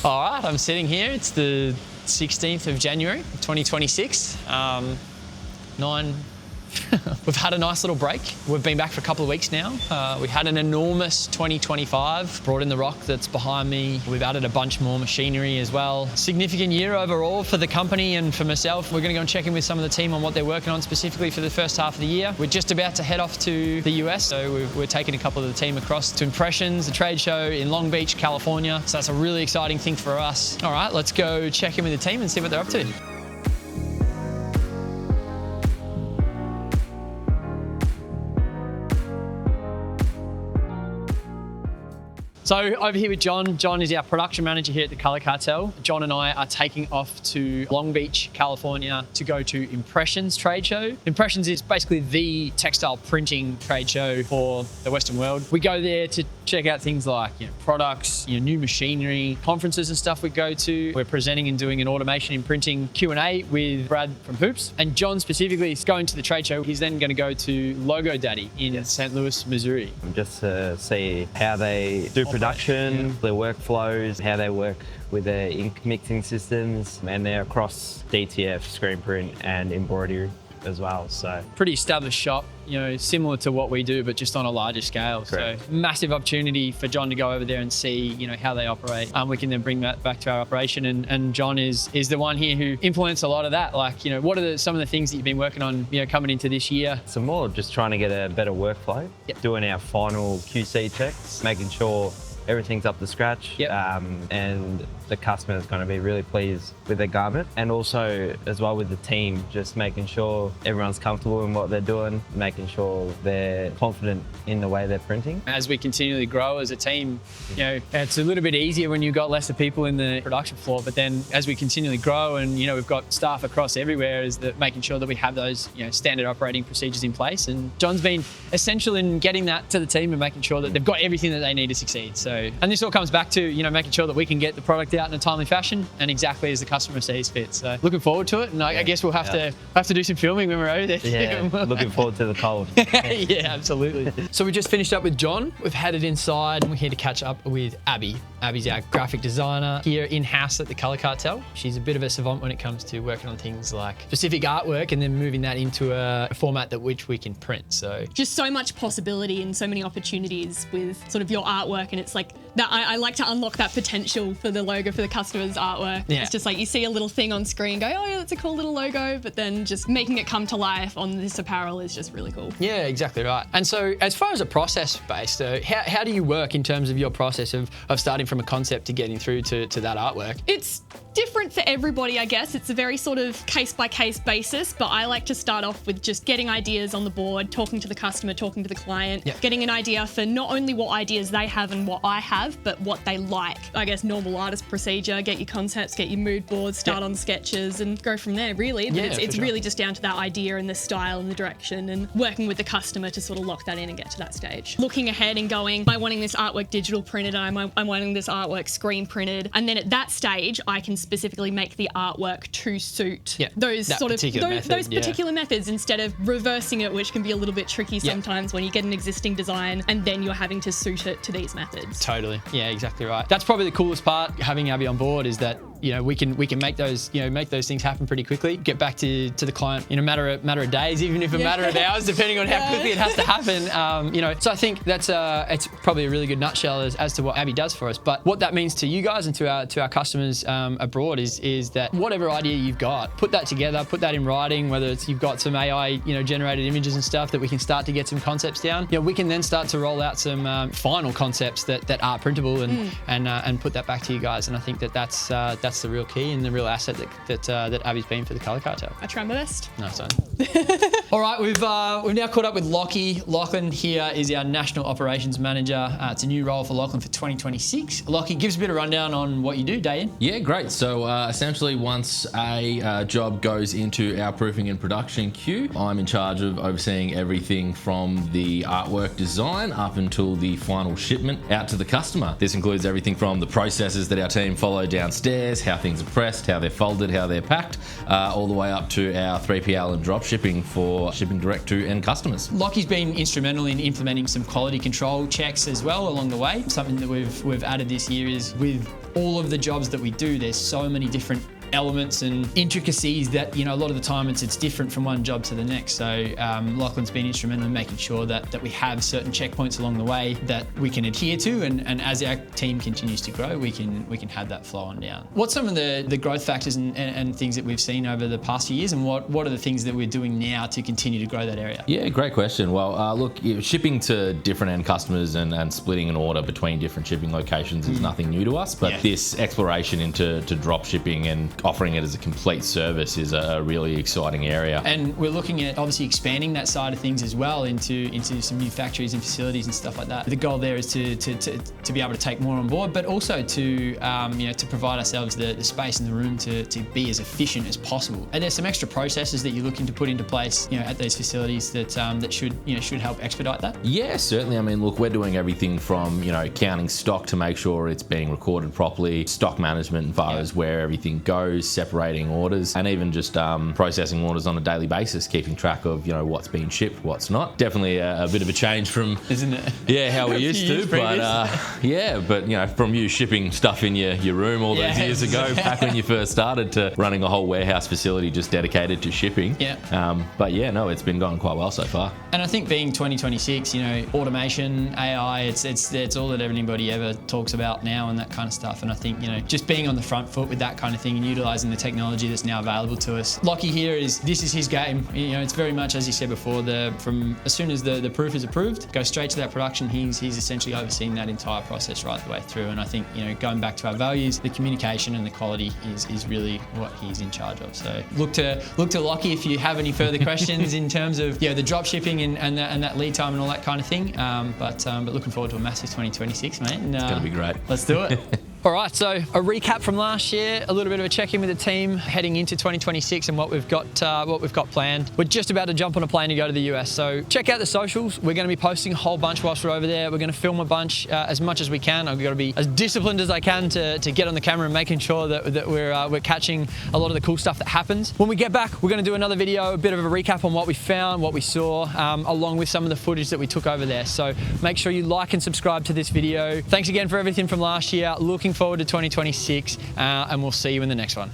All right, I'm sitting here. It's the 16th of January, 2026. We've had a nice little break. We've been back for a couple of weeks now. We had an enormous 2025, brought in the rock that's behind me. We've added a bunch more machinery as well. Significant year overall for the company and for myself. We're gonna go and check in with some of the team on what they're working on specifically for the first half of the year. We're just about to head off to the US, so we're taking a couple of the team across to Impressions, the trade show in Long Beach, California. So that's a really exciting thing for us. All right, let's go check in with the team and see what they're up to. So over here with John. John is our production manager here at the Colour Cartel. John and I are taking off to Long Beach, California to go to Impressions trade show. Impressions is basically the textile printing trade show for the Western world. We go there to check out things like products, new machinery, conferences and stuff we go to. We're presenting and doing an automation in printing Q&A with Brad from Hoops. And John specifically is going to the trade show. He's then going to go to Logo Daddy in St. Louis, Missouri. Just to see how they do production, their workflows, how they work with their ink mixing systems, and they're across DTF, screen print and embroidery as well. So pretty established shop, similar to what we do, but just on a larger scale. Correct. So massive opportunity for John to go over there and see, how they operate. We can then bring that back to our operation. And John is the one here who implements a lot of that. Like, what are some of the things that you've been working on, coming into this year? So more just trying to get a better workflow, doing our final QC checks, making sure everything's up to scratch, and the customer is going to be really pleased with their garment. And also as well with the team, just making sure everyone's comfortable in what they're doing, making sure they're confident in the way they're printing. As we continually grow as a team, it's a little bit easier when you've got lesser people in the production floor, but then as we continually grow and we've got staff across everywhere, is that making sure that we have those standard operating procedures in place. And John's been essential in getting that to the team and making sure that they've got everything that they need to succeed. So, and this all comes back to making sure that we can get the product out in a timely fashion and exactly as the customer sees fit. So looking forward to it, and I guess we'll have to do some filming when we're over there. Yeah, looking forward to the cold. Yeah, absolutely. So we just finished up with John. We've headed inside and we're here to catch up with Abby. Abby's our graphic designer here in-house at the Colour Cartel. She's a bit of a savant when it comes to working on things like specific artwork and then moving that into a format that which we can print. So just so much possibility and so many opportunities with sort of your artwork, and it's like that I like to unlock that potential for the logo for the customer's artwork. Yeah. It's just like you see a little thing on screen, go, oh yeah, that's a cool little logo, but then just making it come to life on this apparel is just really cool. Yeah, exactly right. And so as far as a process based, how do you work in terms of your process of starting from a concept to getting through to that artwork? It's different for everybody, I guess. It's a very sort of case-by-case basis, but I like to start off with just getting ideas on the board, talking to the customer, talking to the client, getting an idea for not only what ideas they have and what I have, but what they like. I guess normal artist procedure, get your concepts, get your mood boards, start on sketches and go from there, really. But it's really just down to that idea and the style and the direction and working with the customer to sort of lock that in and get to that stage. Looking ahead and going, am I wanting this artwork digital printed? I'm wanting this artwork screen printed. And then at that stage, I can specifically make the artwork to suit those particular methods instead of reversing it, which can be a little bit tricky sometimes when you get an existing design and then you're having to suit it to these methods. Totally. Yeah, exactly right. That's probably the coolest part having Abby on board, is that we can make those things happen pretty quickly. Get back to the client in a matter of days, even if a matter of hours, depending on how quickly it has to happen. So I think that's it's probably a really good nutshell as to what Abby does for us. But what that means to you guys and to our customers abroad is that whatever idea you've got, put that together, put that in writing. Whether it's you've got some AI generated images and stuff that we can start to get some concepts down. We can then start to roll out some final concepts that are printable and put that back to you guys. And I think that's the real key and the real asset that Abby's been for the Colour Cartel. I try my best. Nice one. All right, we've now caught up with Lockie. Lachlan here is our National Operations Manager. It's a new role for Lachlan for 2026. Lockie, give us a bit of rundown on what you do day in. Yeah, great. So essentially once a job goes into our proofing and production queue, I'm in charge of overseeing everything from the artwork design up until the final shipment out to the customer. This includes everything from the processes that our team follow downstairs, how things are pressed, how they're folded, how they're packed, all the way up to our 3PL and drop shipping for shipping direct to end customers. Lockie's been instrumental in implementing some quality control checks as well along the way. Something that we've added this year is with all of the jobs that we do, there's so many different elements and intricacies that, you know, a lot of the time it's different from one job to the next. So Lachlan's been instrumental in making sure that we have certain checkpoints along the way that we can adhere to, and as our team continues to grow, we can have that flow on down. What's some of the growth factors and things that we've seen over the past few years, and what are the things that we're doing now to continue to grow that area? Yeah, great question. Well, look, shipping to different end customers and splitting an order between different shipping locations is nothing new to us, but this exploration into drop shipping and offering it as a complete service is a really exciting area. And we're looking at obviously expanding that side of things as well into some new factories and facilities and stuff like that. The goal there is to be able to take more on board, but also to to provide ourselves the space and the room to be as efficient as possible. And there's some extra processes that you're looking to put into place, at those facilities that should help expedite that. Yeah, certainly. I mean, look, we're doing everything from counting stock to make sure it's being recorded properly, stock management as far as where everything goes, separating orders, and even just processing orders on a daily basis, keeping track of what's being shipped, what's not. Definitely a bit of a change from, isn't it? Yeah, how we used to. But from you shipping stuff in your room all those years ago, back when you first started, to running a whole warehouse facility just dedicated to shipping. It's been going quite well so far. And I think being 2026, automation, AI, it's all that anybody ever talks about now and that kind of stuff. And I think just being on the front foot with that kind of thing and utilising the technology that's now available to us. Lockie here this is his game. It's very much, as you said before, from as soon as the proof is approved, go straight to that production. He's essentially overseeing that entire process right the way through. And I think going back to our values, the communication and the quality is really what he's in charge of. So look to Lockie if you have any further questions in terms of the drop shipping and that lead time and all that kind of thing. But looking forward to a massive 2026, mate. And, it's going to be great. Let's do it. All right, so a recap from last year, a little bit of a check-in with the team heading into 2026 and what we've got planned. We're just about to jump on a plane to go to the US, so check out the socials. We're going to be posting a whole bunch whilst we're over there. We're going to film a bunch as much as we can. I've got to be as disciplined as I can to get on the camera and making sure that we're catching a lot of the cool stuff that happens. When we get back, we're going to do another video, a bit of a recap on what we found, what we saw, along with some of the footage that we took over there. So make sure you like and subscribe to this video. Thanks again for everything from last year. Looking forward to 2026, and we'll see you in the next one.